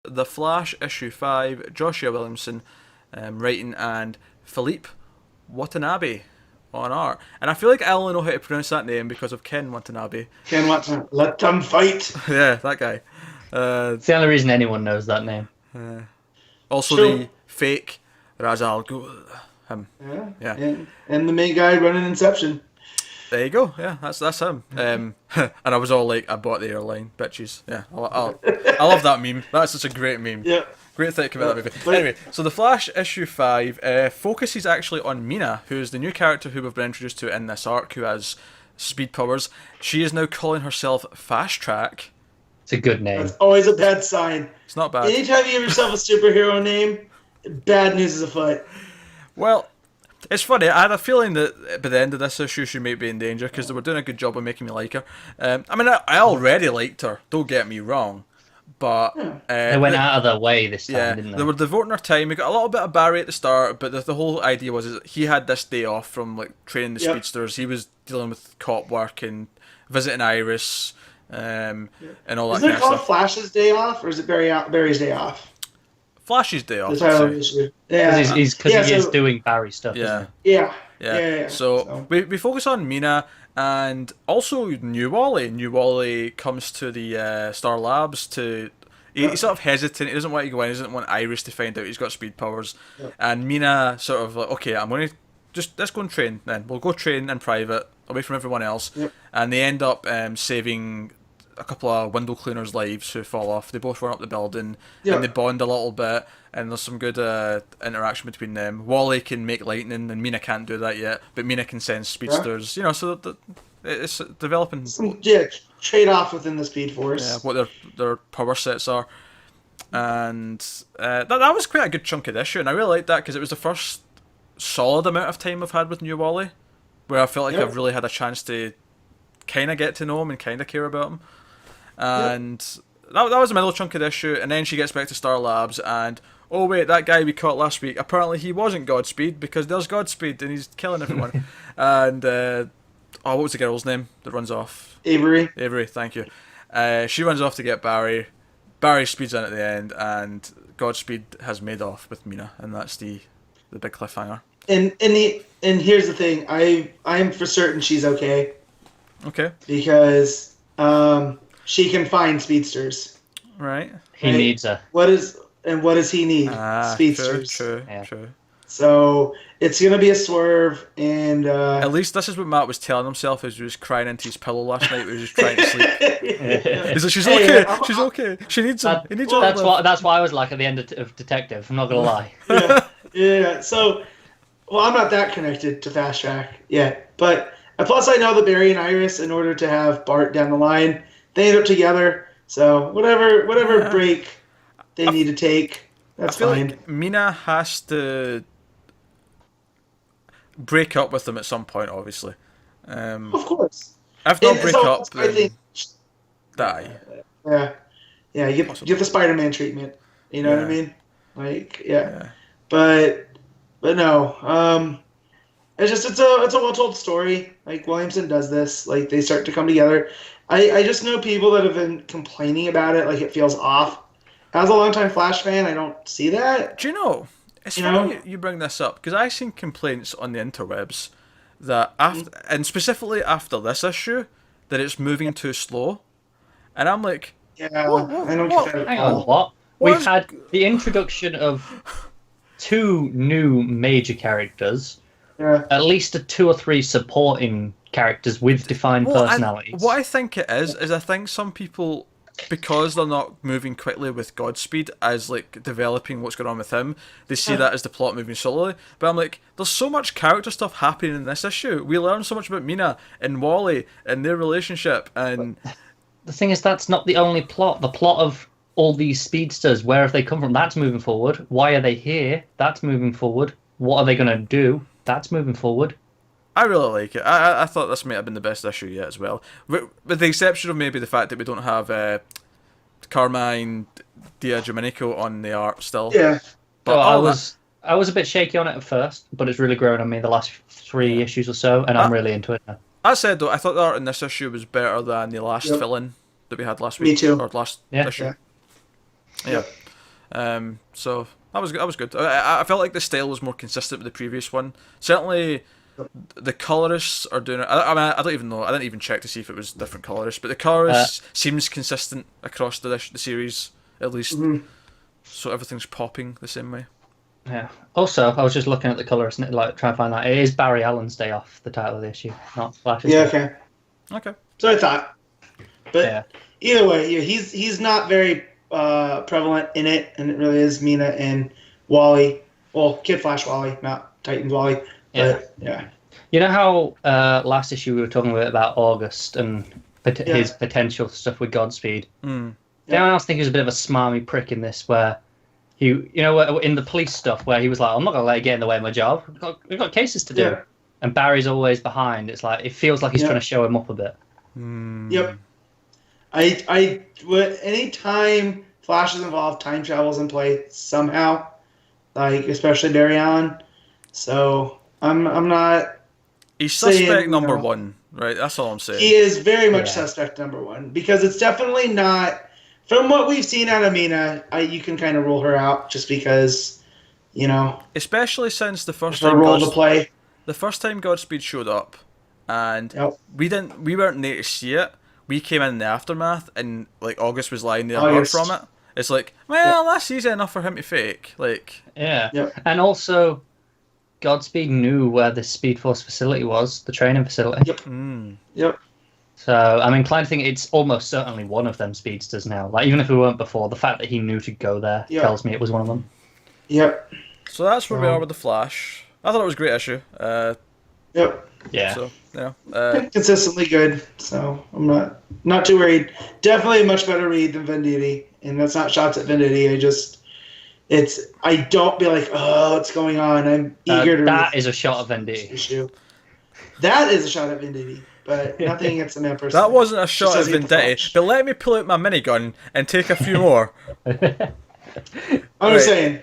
The Flash issue 5, Joshua Williamson writing, and Philippe Watanabe on art. And I feel like I only know how to pronounce that name because of Ken Watanabe. Ken Watanabe. Let them fight. Yeah, that guy. It's the only reason anyone knows that name. Also the fake Ra's al Ghul. Him. Yeah. And the main guy running Inception. There you go. Yeah, that's him. And I was all like, I bought the airline, bitches. Yeah, I love that meme. That's such a great meme. Yeah. Great thing to come out of that movie. Anyway, so The Flash issue 5 focuses actually on Mina, who's the new character who we've been introduced to in this arc, who has speed powers. She is now calling herself Fast Track. It's a good name. That's always a bad sign. It's not bad. Anytime you give yourself a superhero name, bad news is afoot. Well, it's funny. I had a feeling that by the end of this issue she might be in danger because they were doing a good job of making me like her. I mean, I already liked her. Don't get me wrong, but they went out of their way this time, didn't they? They were devoting their time. We got a little bit of Barry at the start, but the whole idea was is he had this day off from like training the speedsters. He was dealing with cop work and visiting Iris, and all that. Isn't kind it of called stuff. Flash's day off, or is it Barry's day off? Flash's day off. The title of the issue. Yeah, because he is doing Barry stuff. Yeah. Yeah. So we focus on Mina and also New Wally. New Wally comes to the Star Labs to. He's sort of hesitant. He doesn't want to go in. He doesn't want Iris to find out he's got speed powers. And Mina sort of like, okay, I'm going to let's go and train then. We'll go train in private, away from everyone else. And they end up saving a couple of window cleaners' lives who fall off. They both run up the building and they bond a little bit, and there's some good interaction between them. Wally can make lightning, and Mina can't do that yet, but Mina can send speedsters. You know, so it's developing. Some trade off within the Speed Force. Yeah, what their power sets are, and that was quite a good chunk of the issue, and I really liked that because it was the first solid amount of time I've had with New Wally, where I felt like I've really had a chance to kind of get to know him and kind of care about him. And that was the middle chunk of the issue, and then she gets back to Star Labs, and oh wait, that guy we caught last week, apparently he wasn't Godspeed, because there's Godspeed, and he's killing everyone. And, what was the girl's name that runs off? Avery, thank you. She runs off to get Barry. Barry speeds in at the end, and Godspeed has made off with Mina, and that's the big cliffhanger. And here's the thing, I'm for certain she's okay. Okay. Because, she can find speedsters. Right. He needs her. What does he need? Speedsters. True. So it's gonna be a swerve, and at least this is what Matt was telling himself as he was crying into his pillow last night. He was just trying to sleep. He's like, she's okay. She's okay. She needs him. He needs her. That's why I was like at the end of Detective. I'm not gonna lie. Yeah. So, well, I'm not that connected to Fast Track yet, but plus I know that Barry and Iris, in order to have Bart down the line, they end up together. So whatever break they need to take, that's fine. Like Mina has to break up with them at some point, obviously. Of course. If not break up, I think die. Yeah. You get the Spider-Man treatment. You know what I mean? Like, but no. It's a well-told story. Like, Williamson does this. Like, they start to come together. I just know people that have been complaining about it. Like, it feels off. As a longtime Flash fan, I don't see that. Do you know? It's funny you bring this up because I've seen complaints on the interwebs that and specifically after this issue, that it's moving too slow, and I'm like, I don't get that. Hang on, what? We've had the introduction of 2 new major characters, at least 2 or 3 supporting characters with defined personalities. What I think it is I think some people, because they're not moving quickly with Godspeed as like developing what's going on with him, they see that as the plot moving slowly. But I'm like, there's so much character stuff happening in this issue. We learn so much about Mina and Wally and their relationship, and the thing is, that's not the only plot. The plot of all these speedsters, where have they come from? That's moving forward. Why are they here? That's moving forward. What are they going to do? That's moving forward. I really like it. I thought this might have been the best issue yet as well, with the exception of maybe the fact that we don't have Carmine Diadomenico on the art still. Yeah. But I was a bit shaky on it at first, but it's really grown on me the last 3 issues or so, and I'm really into it now. That said, though, I thought the art in this issue was better than the last fill-in that we had last week. Me too. Or last issue. Yeah. So that was good. I felt like the style was more consistent with the previous one. Certainly, the colorists are doing it. I mean, I don't even know. I didn't even check to see if it was different colorists, but the colorist seems consistent across the series at least. Mm-hmm. So everything's popping the same way. Yeah. Also, I was just looking at the colorist and trying to find that it is Barry Allen's Day Off, the title of the issue, not Flash's. Yeah. Day. Okay. So I thought, but either way, he's not very prevalent in it, and it really is Mina and Wally. Well, Kid Flash Wally, not Titans Wally. But, yeah. You know how last issue we were talking about August and his potential stuff with Godspeed? Mm. Anyone else think he was a bit of a smarmy prick in this, where in the police stuff, where he was like, I'm not going to let it get in the way of my job. We've got cases to do. Yeah. And Barry's always behind. It's like, it feels like he's trying to show him up a bit. Mm. Yep. Any time Flash is involved, time travel's in play somehow, like especially Barry Allen. So I'm not. He's suspect number one, right? That's all I'm saying. He is very much suspect number one, because it's definitely not. From what we've seen out of Mina, you can kind of rule her out just because, especially since the first time role to play. The first time Godspeed showed up, and we weren't there to see it. We came in the aftermath, and like August was lying there hurt from it. It's like, well, that's easy enough for him to fake. Like, and also, Godspeed knew where the Speed Force facility was, the training facility. Yep. Mm. Yep. So I'm inclined to think it's almost certainly one of them speedsters now. Like, even if we weren't before, the fact that he knew to go there tells me it was one of them. Yep. So that's where we are with the Flash. I thought it was a great issue. Yep. Yeah. So consistently good. So I'm not too worried. Definitely a much better read than Venditti, and that's not shots at Venditti. I don't be like, oh, what's going on? I'm eager to. That is a shot at Venditti. Issue. That is a shot at Venditti. But nothing against the man person. That wasn't a shot at Venditti, but let me pull out my minigun and take a few more. I'm just saying,